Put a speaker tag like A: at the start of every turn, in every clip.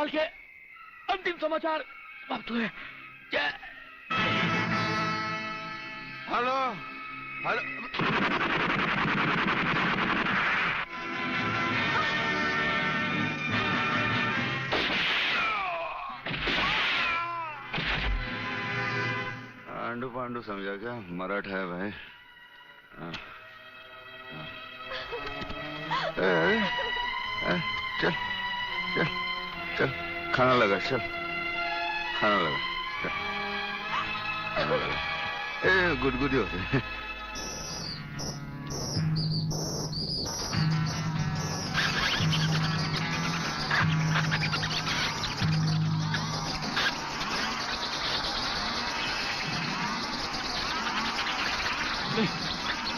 A: काल के अंतिम समाचार समाप्त हुए। जय।
B: Hello hello.
C: पांडु पांडु समझा क्या? मराठ है भाई। चल चल चल, खाना लगा, चल खाना लगा, चल खाना लगा। गुदगुदी होते।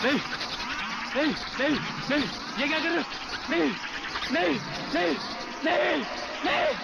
A: नहीं नहीं नहीं नहीं, ये क्या कर रहे हो? नहीं नहीं नहीं नहीं नहीं नहीं नहीं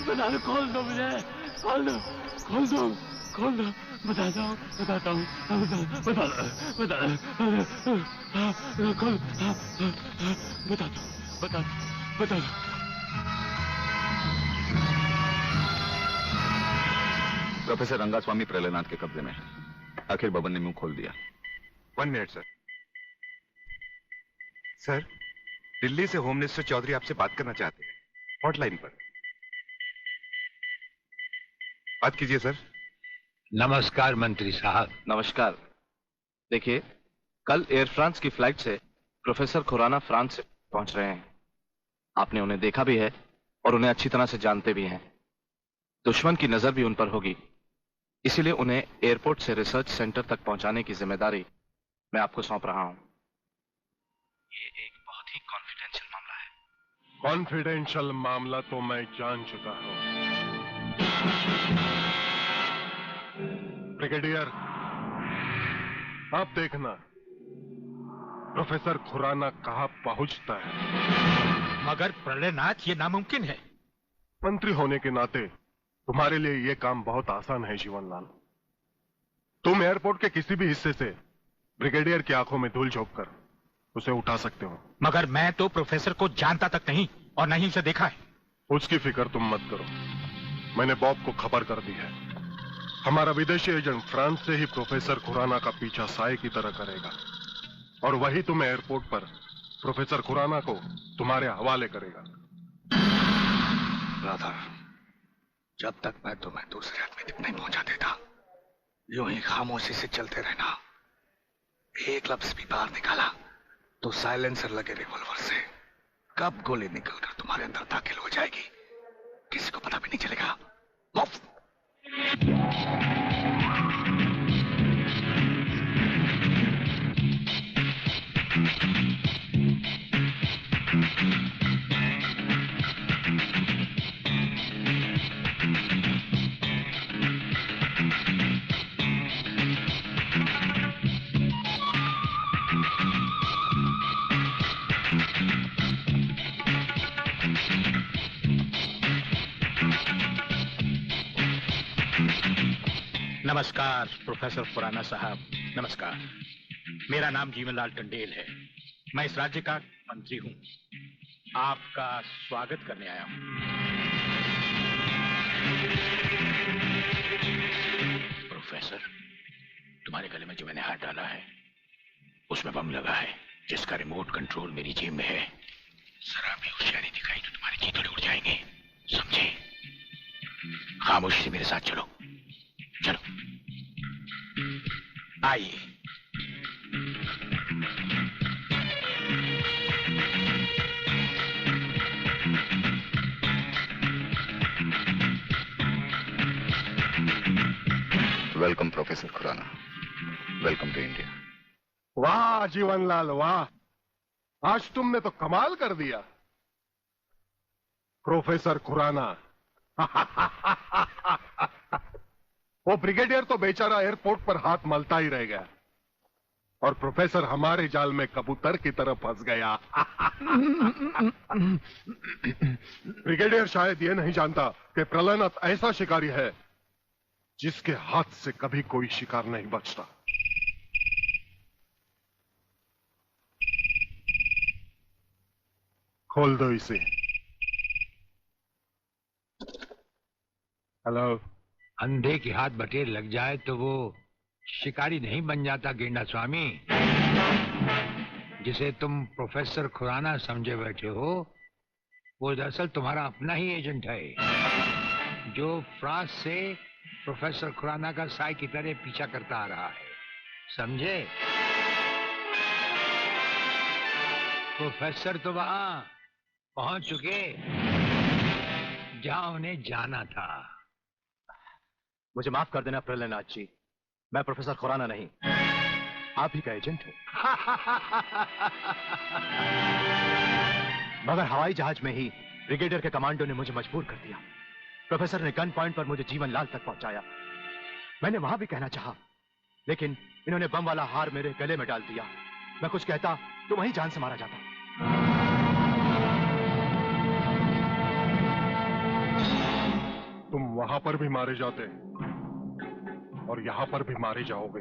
A: बता दो, खोल दो मुझे, खोल दो, खोल दो, खोल दो, बताता हूँ, बताता हूँ, बता दो, बता दो, खोल, बता दो, बता दो, बता दो।
C: प्रोफेसर रंगास्वामी प्रलयनाथ के कब्जे में है। आखिर बबन ने मुंह खोल दिया।
B: 1 मिनट सर। सर, दिल्ली से होम मिनिस्टर चौधरी आपसे बात करना चाहते हैं, हॉटलाइन पर। बात कीजिए सर।
D: नमस्कार मंत्री साहब।
E: नमस्कार। देखिए, कल एयर फ्रांस की फ्लाइट से प्रोफेसर खुराना फ्रांस से पहुंच रहे हैं। आपने उन्हें देखा भी है और उन्हें अच्छी तरह से जानते भी हैं। दुश्मन की नजर भी उन पर होगी, इसीलिए उन्हें एयरपोर्ट से रिसर्च सेंटर तक पहुंचाने की जिम्मेदारी मैं आपको सौंप रहा हूं। ये एक बहुत ही कॉन्फिडेंशियल मामला है।
F: कॉन्फिडेंशियल मामला तो मैं जान चुका हूं। ब्रिगेडियर, आप देखना प्रोफेसर खुराना कहां पहुंचता है।
D: मगर प्रलयनाथ, ये नामुमकिन है।
F: मंत्री होने के नाते तुम्हारे लिए यह काम बहुत आसान है जीवनलाल। तुम एयरपोर्ट के किसी भी हिस्से से ब्रिगेडियर की आंखों में धूल झोंककर उसे उठा सकते हो।
D: मगर मैं तो प्रोफेसर को जानता तक नहीं और नहीं उसे देखा है।
F: उसकी फिक्र तुम मत करो, मैंने बॉब को खबर कर दी है। हमारा विदेशी एजेंट फ्रांस से ही प्रोफेसर खुराना का पीछा साए की तरह करेगा और वही तुम्हें एयरपोर्ट पर प्रोफेसर खुराना को तुम्हारे हवाले करेगा।
D: राधा, जब तक मैं तुम्हें दूसरे आदमी तक नहीं पहुंचा देता, यूं ही खामोशी से चलते रहना। एक लफ्ज भी बाहर निकाला तो साइलेंसर लगे रिवॉल्वर से कब गोली निकलकर तुम्हारे अंदर दाखिल हो जाएगी किसी को पता भी नहीं चलेगा। नमस्कार प्रोफेसर खुराना साहब, नमस्कार। मेरा नाम जीवनलाल टंडेल है। मैं इस राज्य का मंत्री हूं। आपका स्वागत करने आया हूं। प्रोफेसर, तुम्हारे गले में जो मैंने हाथ डाला है उसमें बम लगा है जिसका रिमोट कंट्रोल मेरी जेब में है। जरा भी होशियारी दिखाई तो तुम्हारे चीथड़े उड़ जाएंगे, समझे? खामोशी से मेरे साथ चलो, चलो।
G: आइए।
C: Welcome professor Khurana, welcome to India.
F: वाह जीवनलाल वाह, आज तुमने तो कमाल कर दिया प्रोफेसर खुराना। वो ब्रिगेडियर तो बेचारा एयरपोर्ट पर हाथ मलता ही रह गया और प्रोफेसर हमारे जाल में कबूतर की तरह फंस गया। ब्रिगेडियर शायद ये नहीं जानता कि प्रलयनाथ ऐसा शिकारी है जिसके हाथ से कभी कोई शिकार नहीं बचता। खोल दो इसे। हेलो।
G: अंधे के हाथ बटेर लग जाए तो वो शिकारी नहीं बन जाता गेंडा स्वामी। जिसे तुम प्रोफेसर खुराना समझे बैठे हो वो दरअसल तुम्हारा अपना ही एजेंट है, जो फ्रांस से प्रोफेसर खुराना का साई की तरह पीछा करता आ रहा है, समझे? प्रोफेसर तो वहां पहुंच चुके जहां उन्हें जाना था।
E: मुझे माफ कर देना प्रलयनाथ जी, मैं प्रोफेसर खुराना नहीं, आप ही का एजेंट हूं। मगर हवाई जहाज में ही ब्रिगेडियर के कमांडो ने मुझे मजबूर कर दिया। प्रोफेसर ने गन पॉइंट पर मुझे जीवनलाल तक पहुंचाया। मैंने वहां भी कहना चाहा, लेकिन इन्होंने बम वाला हार मेरे गले में डाल दिया। मैं कुछ कहता तो वहीं जान से मारा जाता।
F: तुम वहां पर भी मारे जाते और यहां पर भी मारे जाओगे।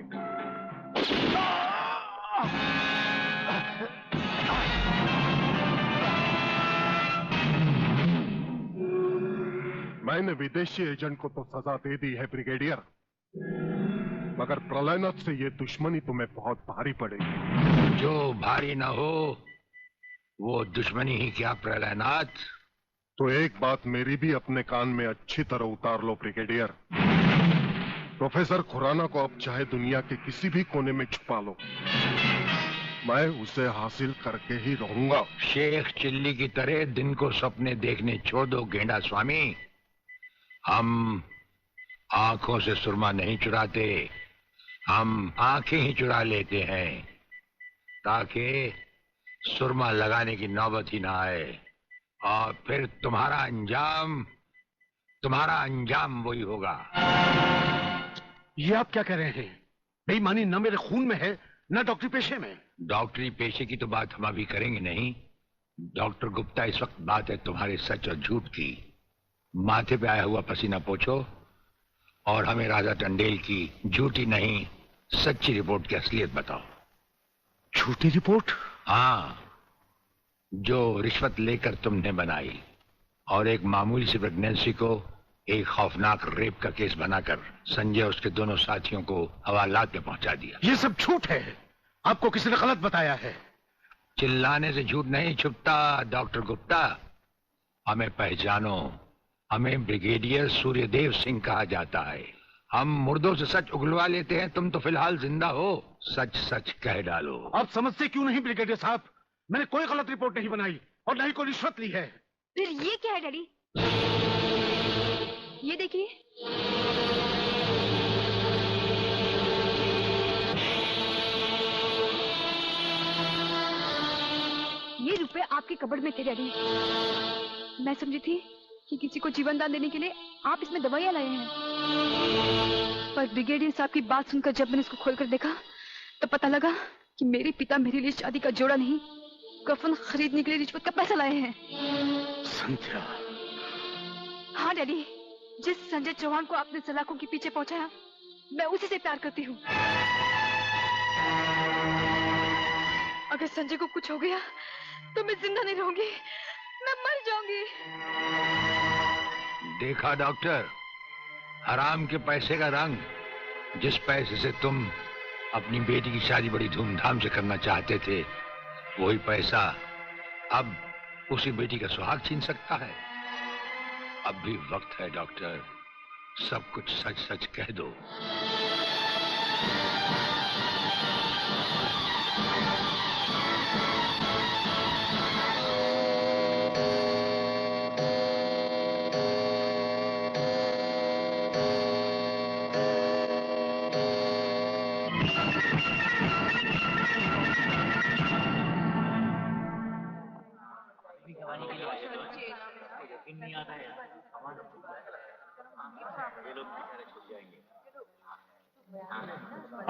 F: मैंने विदेशी एजेंट को तो सजा दे दी है ब्रिगेडियर, मगर प्रलयनाथ से ये दुश्मनी तुम्हें बहुत भारी पड़ेगी।
G: जो भारी ना हो वो दुश्मनी ही क्या प्रलयनाथ।
F: तो एक बात मेरी भी अपने कान में अच्छी तरह उतार लो ब्रिगेडियर। प्रोफेसर खुराना को अब चाहे दुनिया के किसी भी कोने में छुपा लो, मैं उसे हासिल करके ही रहूंगा।
G: शेख चिल्ली की तरह दिन को सपने देखने छोड़ दो गेंडा स्वामी। हम आंखों से सुरमा नहीं चुराते, हम आंखें ही चुरा लेते हैं ताकि सुरमा लगाने की नौबत ही ना आए और फिर तुम्हारा अंजाम वही होगा।
H: ये आप क्या कह रहे हैं? बेईमानी न मेरे खून में है न डॉक्टरी पेशे में।
G: डॉक्टरी पेशे की तो बात हम अभी करेंगे नहीं। डॉक्टर गुप्ता, इस वक्त बात है तुम्हारे सच और झूठ की। माथे पे आया हुआ पसीना पोछो और हमें राजा टंडेल की झूठी नहीं सच्ची रिपोर्ट की असलियत बताओ।
H: झूठी रिपोर्ट?
G: हाँ, जो रिश्वत लेकर तुमने बनाई और एक मामूली सी प्रेगनेंसी को एक खौफनाक रेप का केस बनाकर संजय और उसके दोनों साथियों को हवालात में पहुंचा दिया।
H: ये सब झूठ है, आपको किसी ने गलत बताया है।
G: चिल्लाने से झूठ नहीं छुपता डॉक्टर गुप्ता। हमें पहचानो, हमें ब्रिगेडियर सूर्यदेव सिंह कहा जाता है। हम मुर्दों से सच उगलवा लेते हैं, तुम तो फिलहाल जिंदा हो। सच सच कह डालो।
H: आप समझते क्यों नहीं ब्रिगेडियर साहब? मैंने कोई गलत रिपोर्ट नहीं बनाई और न ही कोई रिश्वत ली है।
I: फिर ये क्या है डैडी? ये देखिए, ये रुपए आपके कबर्ड में थे डैडी। मैं समझी थी कि किसी को जीवन दान देने के लिए आप इसमें दवाइयां लाए हैं, पर ब्रिगेडियर साहब की बात सुनकर जब मैंने इसको खोलकर देखा तब पता लगा कि मेरे पिता मेरे लिए शादी का जोड़ा नहीं, कफन खरीदने के लिए रिश्वत का पैसा लाए हैं।
H: संध्या।
I: हाँ डैडी, जिस संजय चौहान को आपने सलाखों के पीछे पहुंचाया, मैं उसी से प्यार करती हूँ। अगर संजय को कुछ हो गया तो मैं जिंदा नहीं रहूंगी, मैं मर जाऊंगी।
G: देखा डॉक्टर, हराम के पैसे का रंग। जिस पैसे से तुम अपनी बेटी की शादी बड़ी धूमधाम से करना चाहते थे, वही पैसा अब उसी बेटी का सुहाग छीन सकता है। अब भी वक्त है डॉक्टर, सब कुछ सच सच कह दो।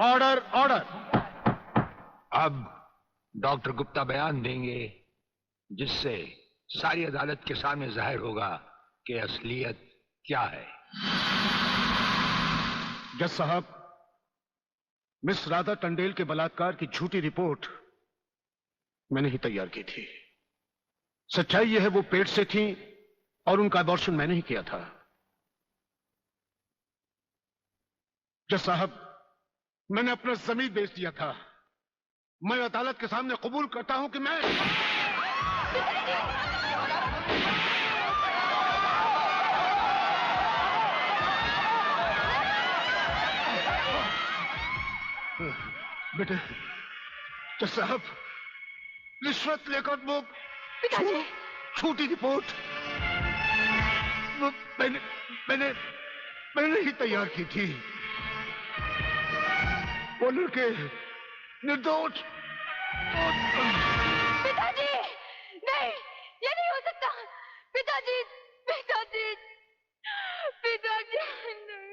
H: Order order.
G: अब डॉक्टर गुप्ता बयान देंगे जिससे सारी अदालत के सामने जाहिर होगा कि असलियत क्या है।
H: जज साहब, मिस राधा टंडेल के बलात्कार की झूठी रिपोर्ट मैंने ही तैयार की थी। सच्चाई यह है वो पेट से थी और उनका अबॉर्शन मैंने ही किया था। जज साहब, मैंने अपना जमीन बेच दिया था। मैं अदालत के सामने कबूल करता हूं कि मैं बेटे, जज साहब, रिश्वत लेकर वो झूठी रिपोर्ट मैंने मैंने मैंने ही तैयार की थी। वो लड़के निर्दोष।
I: पिताजी, नहीं, ये नहीं हो सकता। पिताजी, पिताजी, पिताजी, नहीं।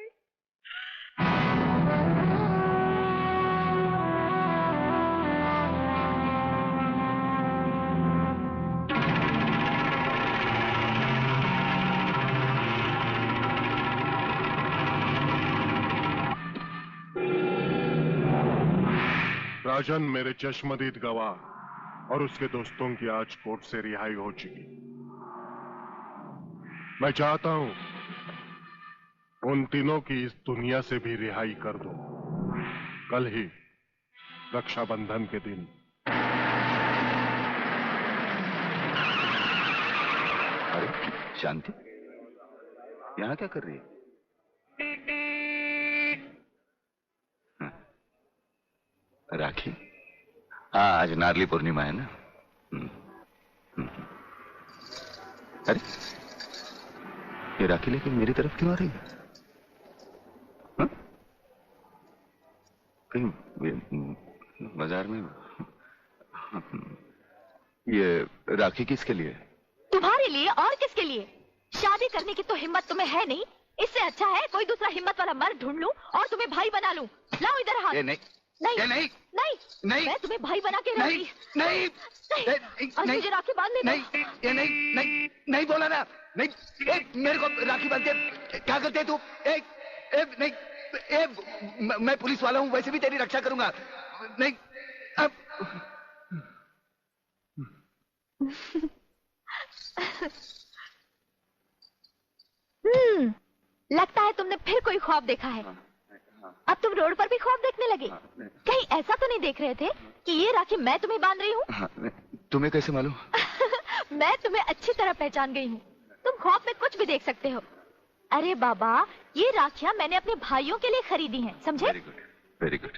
F: राजन मेरे चश्मदीद गवाह और उसके दोस्तों की आज कोर्ट से रिहाई हो चुकी। मैं चाहता हूं उन तीनों की इस दुनिया से भी रिहाई कर दो। कल ही रक्षाबंधन के दिन।
C: अरे शांति, यहां क्या कर रही है? राखी? हाँ, आज नारली पूर्णिमा है ना। अरे ये राखी लेके मेरी तरफ क्यों आ रही है? हाँ? कहीं बाजार में ये राखी किसके लिए?
J: तुम्हारे लिए और किसके लिए? शादी करने की तो हिम्मत तुम्हें है नहीं। इससे अच्छा है कोई दूसरा हिम्मत वाला मर्द ढूंढ लूं और तुम्हें भाई बना लूं। लाओ इधर हाथ।
C: नहीं
J: नहीं
C: नहीं
J: नहीं
C: नहीं,
J: मैं तुम्हें भाई बना के रहूंगी।
C: नहीं
J: और मुझे राखी बांध लेना।
C: नहीं, ये नहीं नहीं बोला ना। नहीं, मेरे को राखी बांधते क्या करते तू? नहीं, मैं पुलिस वाला हूँ, वैसे भी तेरी रक्षा करूंगा। नहीं अब
J: लगता है तुमने फिर कोई ख्वाब देखा है। अब तुम रोड पर भी ख्वाब देखने लगे। कहीं ऐसा तो नहीं देख रहे थे कि ये राखी मैं तुम्हें बांध रही हूँ?
C: तुम्हें कैसे मालूम?
J: मैं तुम्हें अच्छी तरह पहचान गई हूँ। तुम ख्वाब में कुछ भी देख सकते हो। अरे बाबा, ये राखियाँ मैंने अपने भाइयों के लिए खरीदी हैं, समझे?
C: Very good, very good.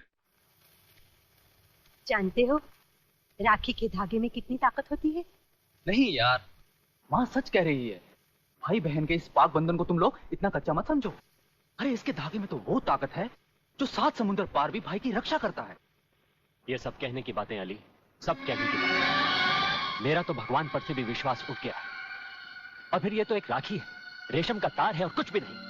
K: जानते हो राखी के धागे में कितनी ताकत होती है?
L: नहीं यार, माँ सच कह रही है। भाई बहन के इस पाक बंधन को तुम लोग इतना कच्चा मत समझो। अरे इसके धागे में तो वो ताकत है जो 7 समुद्र पार भी भाई की रक्षा करता है।
A: ये सब कहने की बातें अली, सब कहने की बातें। मेरा तो भगवान पर से भी विश्वास उठ गया। और फिर ये तो एक राखी है, रेशम का तार है और कुछ भी नहीं।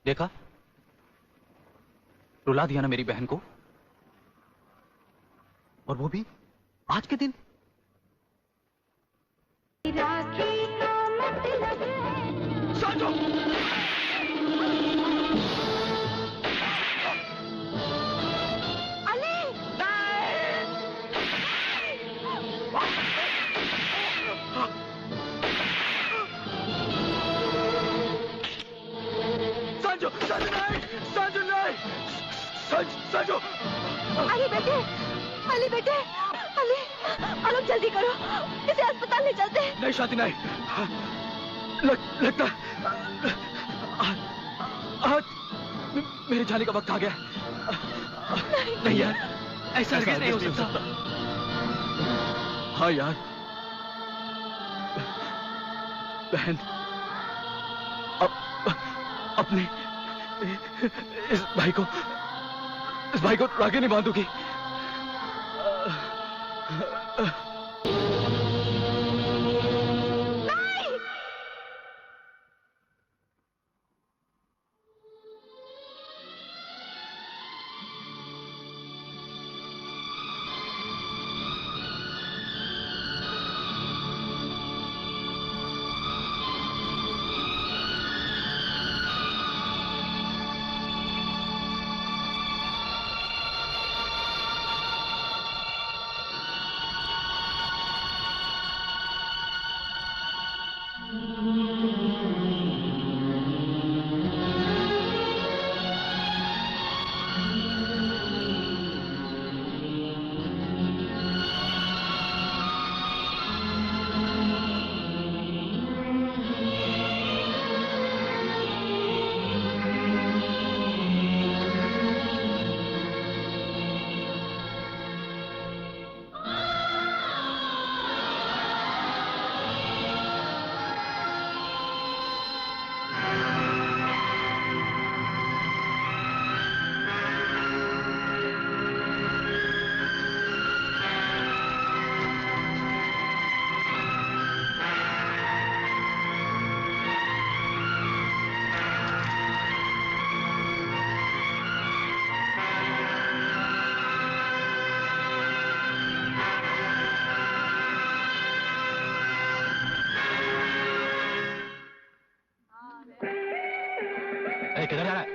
L: देखा, रुला दिया ना मेरी बहन को, और वो भी आज के दिन।
J: संजू! अली बेटे, अली बेटे, अली, आलोक जल्दी करो, इसे अस्पताल ले चलते हैं।
L: नहीं शांति नहीं, लगता आज मेरे जाने का वक्त आ गया। नहीं यार, ऐसा नहीं हो सकता। हाँ यार, बहन अपने इस भाई को राखी नहीं बांधूगी। किधर जा रहा है?